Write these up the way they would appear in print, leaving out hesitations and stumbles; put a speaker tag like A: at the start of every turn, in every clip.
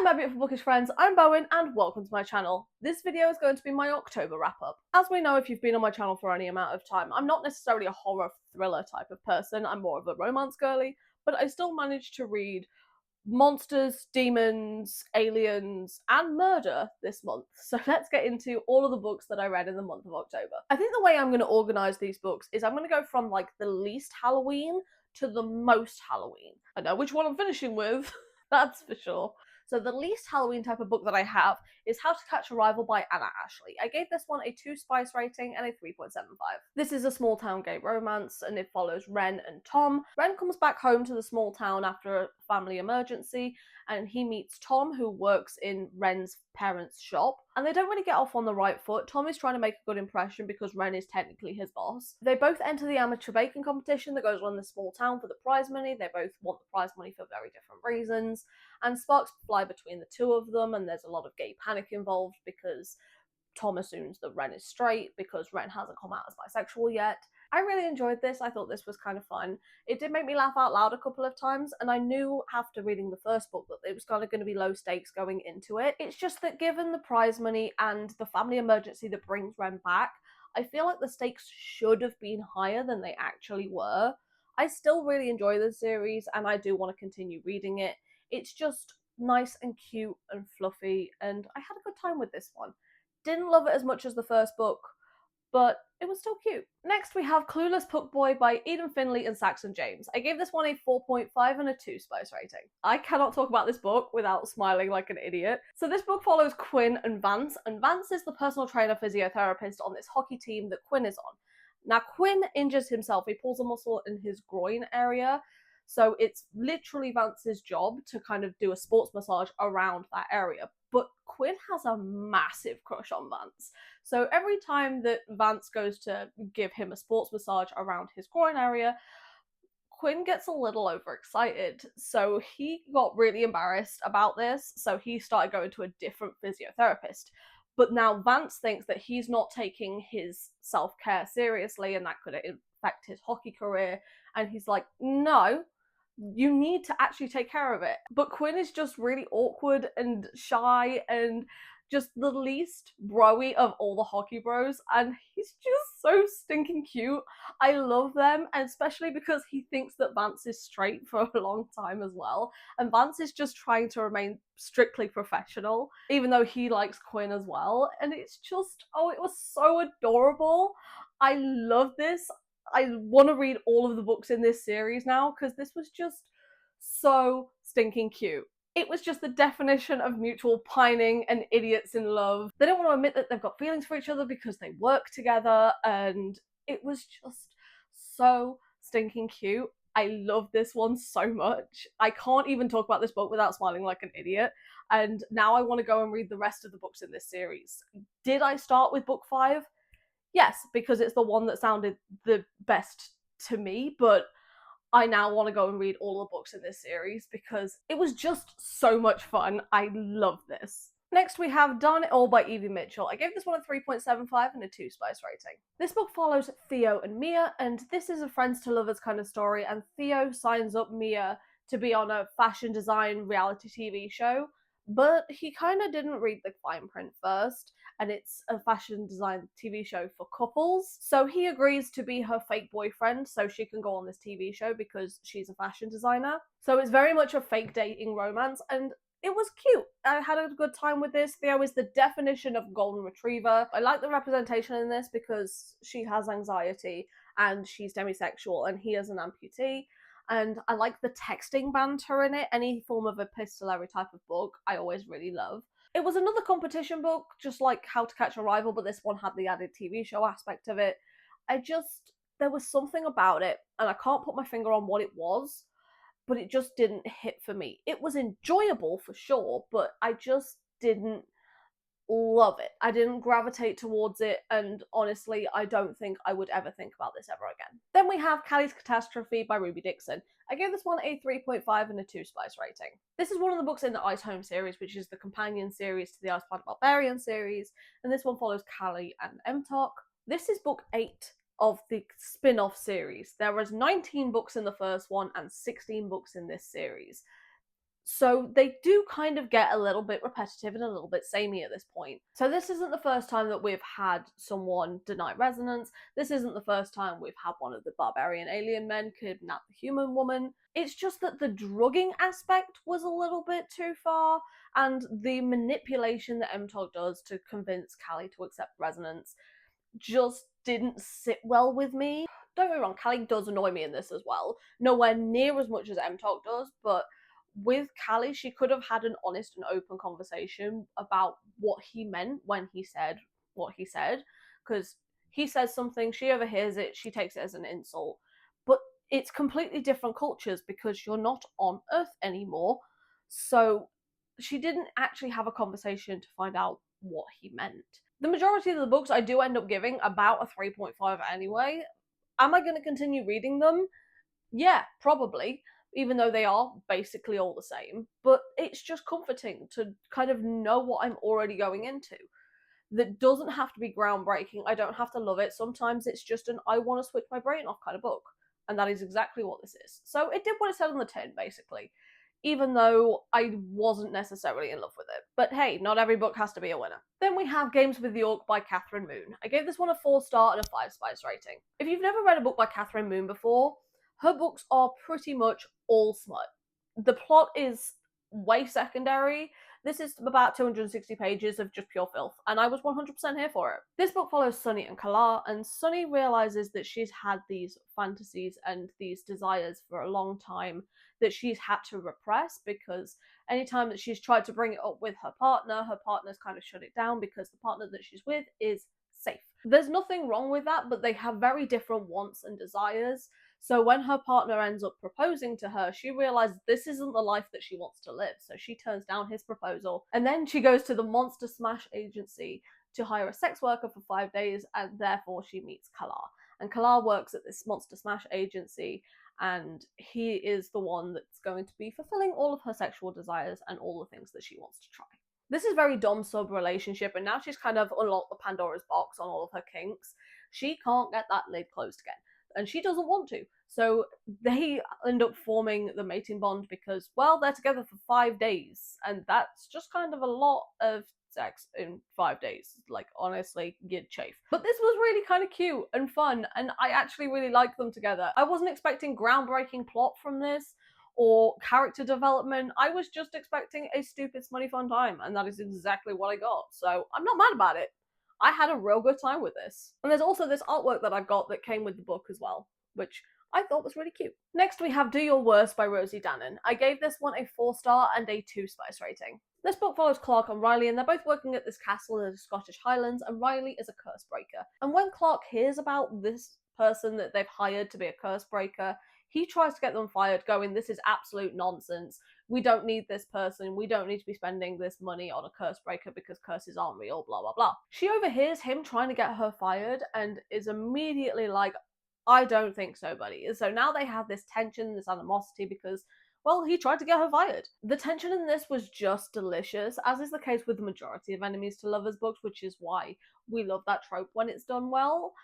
A: my beautiful bookish friends, I'm Bowen and welcome to my channel. This video is going to be my October wrap up. As we know, if you've been on my channel for any amount of time, I'm not necessarily a horror thriller type of person, I'm more of a romance girly, but I still managed to read monsters, demons, aliens, and murder this month. So let's get into all of the books that I read in the month of October. I think the way I'm going to organise these books is I'm going to go from like the least Halloween to the most Halloween. I know which one I'm finishing with, that's for sure. So the least Halloween type of book that I have is How to Catch a Rival by Anna Ashley. I gave this one a 2 spice rating and a 3.75. This is a small town gay romance and it follows Ren and Tom. Ren comes back home to the small town after a family emergency and he meets Tom, who works in Ren's parents' shop. And they don't really get off on the right foot. Tom is trying to make a good impression because Ren is technically his boss. They both enter the amateur baking competition that goes on in the small town for the prize money. They both want the prize money for very different reasons. And sparks fly between the two of them, and there's a lot of gay panic involved because Tom assumes that Ren is straight because Ren hasn't come out as bisexual yet. I really enjoyed this. I thought this was kind of fun. It did make me laugh out loud a couple of times, and I knew after reading the first book that it was kind of going to be low stakes going into it. It's just that given the prize money and the family emergency that brings Ren back, I feel like the stakes should have been higher than they actually were. I still really enjoy the series, and I do want to continue reading it. It's just nice and cute and fluffy, and I had a good time with this one. Didn't love it as much as the first book, but it was still cute. Next we have Clueless Puck Boy by Eden Finley and Saxon James. I gave this one a 4.5 and a 2 spice rating. I cannot talk about this book without smiling like an idiot. So this book follows Quinn and Vance is the personal trainer physiotherapist on this hockey team that Quinn is on. Now Quinn injures himself, he pulls a muscle in his groin area, so it's literally Vance's job to kind of do a sports massage around that area. But Quinn has a massive crush on Vance. So every time that Vance goes to give him a sports massage around his groin area, Quinn gets a little overexcited. So he got really embarrassed about this. So he started going to a different physiotherapist. But now Vance thinks that he's not taking his self-care seriously and that could affect his hockey career. And he's like, no, you need to actually take care of it. But Quinn is just really awkward and shy and just the least bro-y of all the hockey bros, and he's just so stinking cute. I love them, and especially because he thinks that Vance is straight for a long time as well, and Vance is just trying to remain strictly professional, even though he likes Quinn as well, and it's just, oh, it was so adorable. I love this. I want to read all of the books in this series now because this was just so stinking cute. It was just the definition of mutual pining and idiots in love. They don't want to admit that they've got feelings for each other because they work together, and it was just so stinking cute. I love this one so much. I can't even talk about this book without smiling like an idiot, and now I want to go and read the rest of the books in this series. Did I start with book 5? Yes, because it's the one that sounded the best to me, but I now want to go and read all the books in this series because it was just so much fun. I love this. Next we have Darn It All by Evie Mitchell. I gave this one a 3.75 and a 2 spice rating. This book follows Theo and Mia, and this is a friends to lovers kind of story, and Theo signs up Mia to be on a fashion design reality TV show, but he kind of didn't read the fine print first, and it's a fashion design TV show for couples. So he agrees to be her fake boyfriend so she can go on this TV show because she's a fashion designer. So it's very much a fake dating romance, and it was cute. I had a good time with this. Theo is the definition of golden retriever. I like the representation in this because she has anxiety and she's demisexual and he is an amputee. And I like the texting banter in it. Any form of epistolary type of book, I always really love. It was another competition book, just like How to Catch a Rival, but this one had the added TV show aspect of it. There was something about it, and I can't put my finger on what it was, but it just didn't hit for me. It was enjoyable for sure, but I just didn't love it. I didn't gravitate towards it, and honestly, I don't think I would ever think about this ever again. Then we have Callie's Catastrophe by Ruby Dixon. I gave this one a 3.5 and a 2 spice rating. This is one of the books in the Ice Home series, which is the companion series to the Ice Planet Barbarian series, and this one follows Callie and Emtok. This is book 8 of the spin-off series. There was 19 books in the first one and 16 books in this series. So they do kind of get a little bit repetitive and a little bit samey at this point. So this isn't the first time that we've had someone deny resonance. This isn't the first time we've had one of the barbarian alien men kidnap the human woman. It's just that the drugging aspect was a little bit too far, and the manipulation that MTOG does to convince Callie to accept resonance just didn't sit well with me. Don't get me wrong, Callie does annoy me in this as well. Nowhere near as much as MTOG does, but with Callie, she could have had an honest and open conversation about what he meant when he said what he said. Because he says something, she overhears it, she takes it as an insult. But it's completely different cultures because you're not on Earth anymore. So she didn't actually have a conversation to find out what he meant. The majority of the books I do end up giving about a 3.5 anyway. Am I going to continue reading them? Yeah, probably, even though they are basically all the same. But it's just comforting to kind of know what I'm already going into. That doesn't have to be groundbreaking. I don't have to love it. Sometimes it's just an I want to switch my brain off kind of book. And that is exactly what this is. So it did what it said on the tin, basically. Even though I wasn't necessarily in love with it. But hey, not every book has to be a winner. Then we have Games with the Orc by Catherine Moon. I gave this one a 4-star and a 5 spice rating. If you've never read a book by Catherine Moon before, her books are pretty much all smut. The plot is way secondary. This is about 260 pages of just pure filth, and I was 100% here for it. This book follows Sunny and Kalar, and Sunny realizes that she's had these fantasies and these desires for a long time that she's had to repress, because anytime that she's tried to bring it up with her partner's kind of shut it down because the partner that she's with is safe. There's nothing wrong with that, but they have very different wants and desires. So when her partner ends up proposing to her, she realizes this isn't the life that she wants to live. So she turns down his proposal. And then she goes to the Monster Smash agency to hire a sex worker for 5 days, and therefore she meets Kalar. And Kalar works at this Monster Smash agency, and he is the one that's going to be fulfilling all of her sexual desires and all the things that she wants to try. This is very dom-sub relationship, and now she's kind of unlocked the Pandora's box on all of her kinks. She can't get that lid closed again, and she doesn't want to. So they end up forming the mating bond because, well, they're together for 5 days, and that's just kind of a lot of sex in 5 days. Like, honestly, you'd chafe. But this was really kind of cute and fun, and I actually really like them together. I wasn't expecting groundbreaking plot from this or character development. I was just expecting a stupid, smutty, fun time, and that is exactly what I got. So I'm not mad about it. I had a real good time with this. And there's also this artwork that I got that came with the book as well, which I thought was really cute. Next we have Do Your Worst by Rosie Dannon. I gave this one a 4-star and a 2 spice rating. This book follows Clark and Riley, and they're both working at this castle in the Scottish Highlands, and Riley is a curse breaker. And when Clark hears about this person that they've hired to be a curse breaker, he tries to get them fired, going, this is absolute nonsense. We don't need this person. We don't need to be spending this money on a curse breaker because curses aren't real, blah, blah, blah. She overhears him trying to get her fired and is immediately like, I don't think so, buddy. So now they have this tension, this animosity because, well, he tried to get her fired. The tension in this was just delicious, as is the case with the majority of enemies to lovers books, which is why we love that trope when it's done well.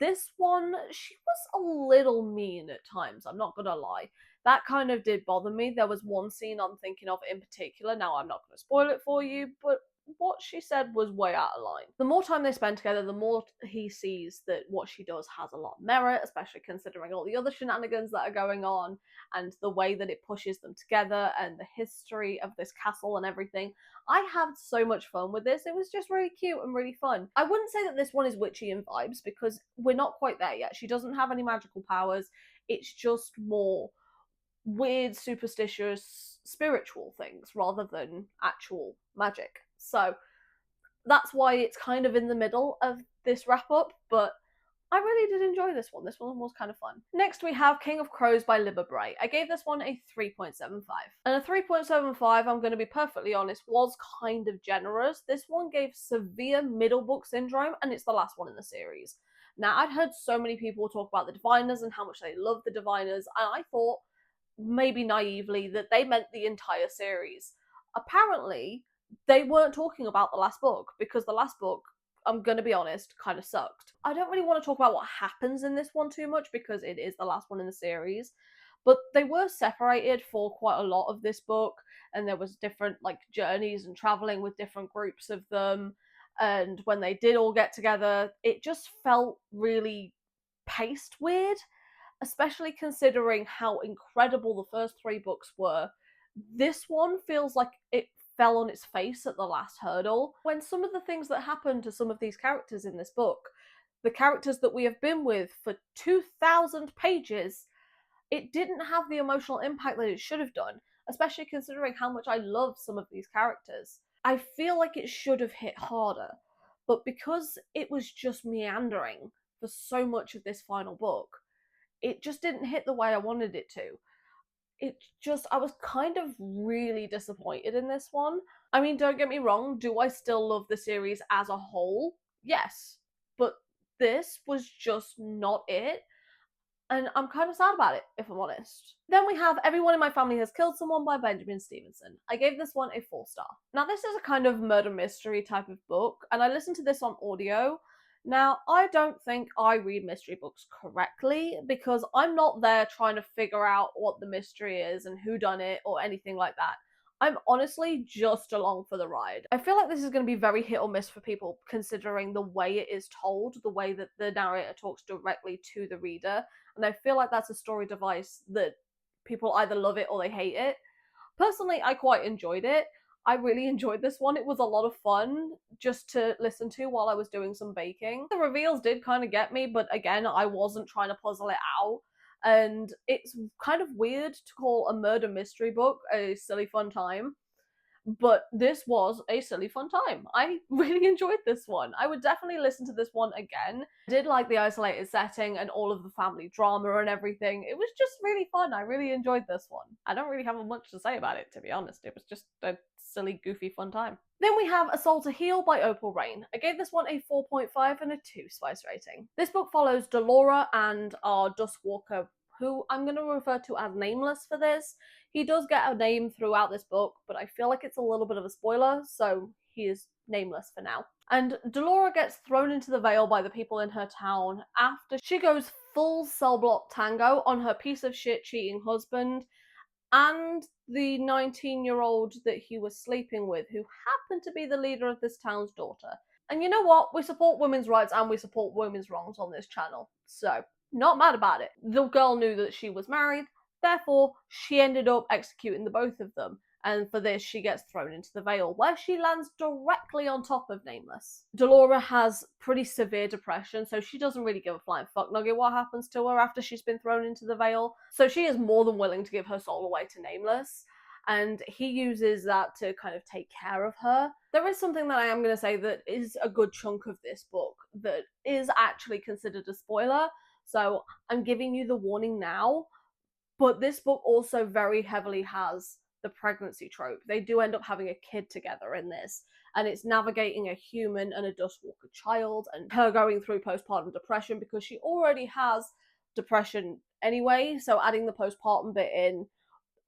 A: This one, she was a little mean at times, I'm not gonna lie. That kind of did bother me. There was one scene I'm thinking of in particular. Now, I'm not gonna spoil it for you, but what she said was way out of line. The more time they spend together, the more he sees that what she does has a lot of merit, especially considering all the other shenanigans that are going on and the way that it pushes them together and the history of this castle and everything. I had so much fun with this. It was just really cute and really fun. I wouldn't say that this one is witchy in vibes because we're not quite there yet. She doesn't have any magical powers. It's just more weird, superstitious, spiritual things rather than actual magic. So that's why it's kind of in the middle of this wrap up, but I really did enjoy this one. This one was kind of fun. Next we have King of Crows by Libba Bray. I gave this one a 3.75. And a 3.75, I'm going to be perfectly honest, was kind of generous. This one gave severe middle book syndrome, and it's the last one in the series. Now, I'd heard so many people talk about the Diviners and how much they love the Diviners, and I thought, maybe naively, that they meant the entire series. Apparently, they weren't talking about the last book, because the last book, I'm gonna be honest, kind of sucked. I don't really want to talk about what happens in this one too much, because it is the last one in the series, but they were separated for quite a lot of this book, and there was different like journeys and traveling with different groups of them. And when they did all get together, it just felt really paced weird, especially considering how incredible the first three books were. This one feels like it fell on its face at the last hurdle. When some of the things that happened to some of these characters in this book, the characters that we have been with for 2,000 pages, it didn't have the emotional impact that it should have done, especially considering how much I love some of these characters. I feel like it should have hit harder, but because it was just meandering for so much of this final book, it just didn't hit the way I wanted it to. I was kind of really disappointed in this one. I mean, don't get me wrong, do I still love the series as a whole? Yes. But this was just not it, and I'm kind of sad about it, if I'm honest. Then we have Everyone in My Family Has Killed Someone by Benjamin Stevenson. I gave this one a 4-star. Now, this is a kind of murder mystery type of book, and I listened to this on audio. Now, I don't think I read mystery books correctly because I'm not there trying to figure out what the mystery is and who done it or anything like that. I'm honestly just along for the ride. I feel like this is going to be very hit or miss for people considering the way it is told, the way that the narrator talks directly to the reader, and I feel like that's a story device that people either love it or they hate it. Personally, I quite enjoyed it. I really enjoyed this one. It was a lot of fun just to listen to while I was doing some baking. The reveals did kind of get me, but again, I wasn't trying to puzzle it out. And it's kind of weird to call a murder mystery book a silly fun time, but this was a silly fun time. I really enjoyed this one. I would definitely listen to this one again. I did like the isolated setting and all of the family drama and everything. It was just really fun. I really enjoyed this one. I don't really have much to say about it, to be honest. It was just a silly, goofy, fun time. Then we have A Soul to Heal by Opal Rain. I gave this one a 4.5 and a 2 spice rating. This book follows Delora and our Duskwalker, who I'm going to refer to as Nameless for this. He does get a name throughout this book, but I feel like it's a little bit of a spoiler, so he is nameless for now. And Delora gets thrown into the Vale by the people in her town after she goes full cell block tango on her piece of shit cheating husband and the 19-year-old that he was sleeping with, who happened to be the leader of this town's daughter. And you know what? We support women's rights and we support women's wrongs on this channel, so not mad about it. The girl knew that she was married, therefore she ended up executing the both of them. And for this, she gets thrown into the Vale, where she lands directly on top of Nameless. Delora has pretty severe depression, so she doesn't really give a flying fuck nugget what happens to her after she's been thrown into the Vale. So she is more than willing to give her soul away to Nameless, and he uses that to kind of take care of her. There is something that I am going to say that is a good chunk of this book that is actually considered a spoiler, so I'm giving you the warning now. But this book also very heavily has the pregnancy trope. They do end up having a kid together in this, and it's navigating a human and a Dustwalker child, and her going through postpartum depression because she already has depression anyway, so adding the postpartum bit in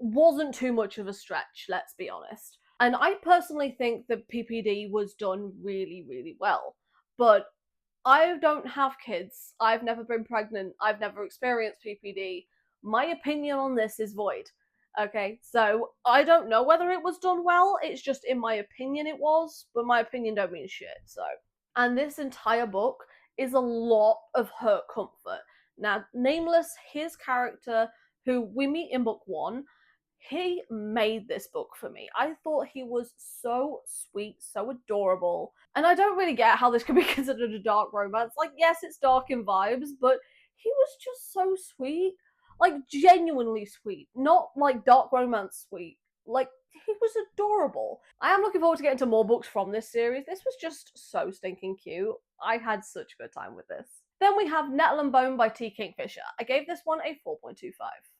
A: wasn't too much of a stretch, let's be honest. And I personally think that PPD was done really, really well. But I don't have kids, I've never been pregnant, I've never experienced PPD. My opinion on this is void. Okay, so I don't know whether it was done well, it's just in my opinion it was, but my opinion don't mean shit, so. And this entire book is a lot of hurt comfort. Now, Nameless, his character, who we meet in book 1, he made this book for me. I thought he was so sweet, so adorable. And I don't really get how this could be considered a dark romance. Like, yes, it's dark in vibes, but he was just so sweet. Like, genuinely sweet. Not like dark romance sweet. Like, he was adorable. I am looking forward to getting to more books from this series. This was just so stinking cute. I had such a good time with this. Then we have Nettle and Bone by T. Kingfisher. I gave this one a 4.25.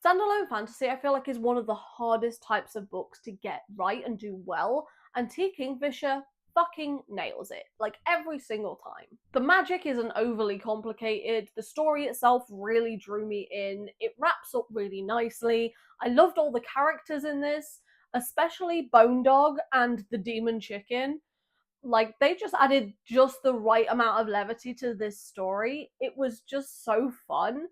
A: Standalone fantasy, I feel like, is one of the hardest types of books to get right and do well, and T. Kingfisher fucking nails it, like every single time. The magic isn't overly complicated, the story itself really drew me in, it wraps up really nicely, I loved all the characters in this, especially Bone Dog and the Demon Chicken. Like, they just added just the right amount of levity to this story. It was just so fun.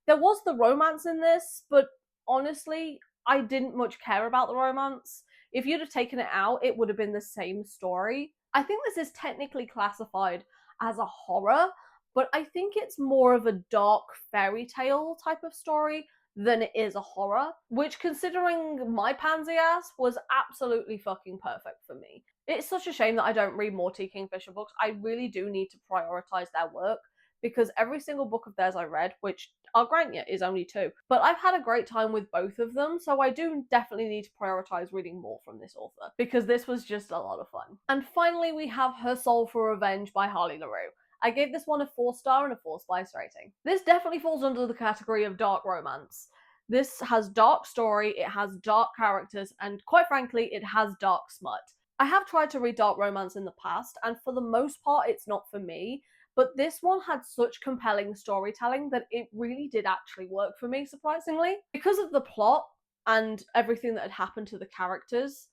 A: There was the romance in this, but honestly, I didn't much care about the romance. If you'd have taken it out, it would have been the same story. I think this is technically classified as a horror, but I think it's more of a dark fairy tale type of story than it is a horror, which, considering my pansy ass, was absolutely fucking perfect for me. It's such a shame that I don't read more T. Kingfisher books. I really do need to prioritize their work, because every single book of theirs I read, which I'll grant you is only 2, but I've had a great time with both of them, so I do definitely need to prioritize reading more from this author, because this was just a lot of fun. And finally, we have Her Soul for Revenge by Harley LaRue. I gave this one a 4-star and a 4 spice rating. This definitely falls under the category of dark romance. This has dark story, it has dark characters, and quite frankly, it has dark smut. I have tried to read dark romance in the past, and for the most part, it's not for me, but this one had such compelling storytelling that it really did actually work for me, surprisingly. Because of the plot and everything that had happened to the characters'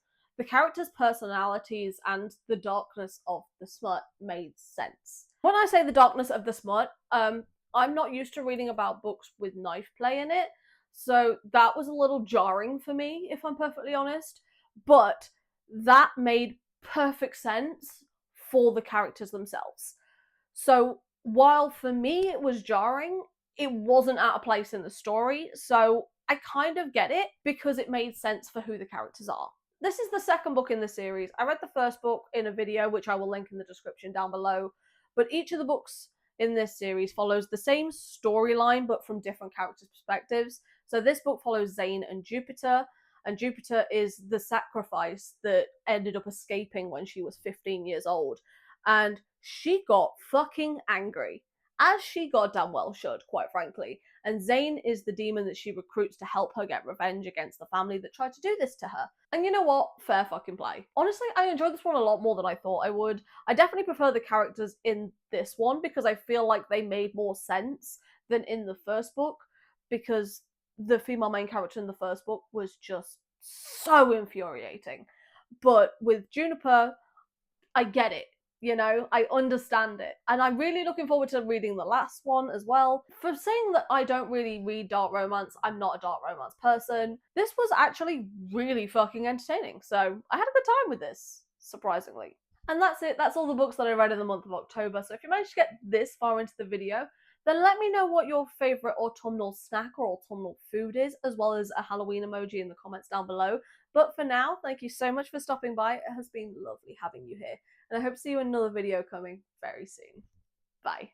A: personalities and the darkness of the smut made sense. When I say the darkness of the smut, I'm not used to reading about books with knife play in it, so that was a little jarring for me, if I'm perfectly honest, but that made perfect sense for the characters themselves. So while for me it was jarring, it wasn't out of place in the story, so I kind of get it because it made sense for who the characters are. This is the second book in the series. I read the first book in a video, which I will link in the description down below, but each of the books in this series follows the same storyline but from different characters' perspectives. So this book follows Zane and Jupiter is the sacrifice that ended up escaping when she was 15 years old. And she got fucking angry, as she goddamn well should, quite frankly. And Zane is the demon that she recruits to help her get revenge against the family that tried to do this to her. And you know what? Fair fucking play. Honestly, I enjoyed this one a lot more than I thought I would. I definitely prefer the characters in this one because I feel like they made more sense than in the first book, because the female main character in the first book was just so infuriating. But with Juniper, I get it. You know, I understand it. And I'm really looking forward to reading the last one as well. For saying that I don't really read dark romance, I'm not a dark romance person. This was actually really fucking entertaining. So I had a good time with this, surprisingly. And that's it. That's all the books that I read in the month of October. So if you managed to get this far into the video, then let me know what your favourite autumnal snack or autumnal food is, as well as a Halloween emoji in the comments down below. But for now, thank you so much for stopping by. It has been lovely having you here. And I hope to see you in another video coming very soon. Bye.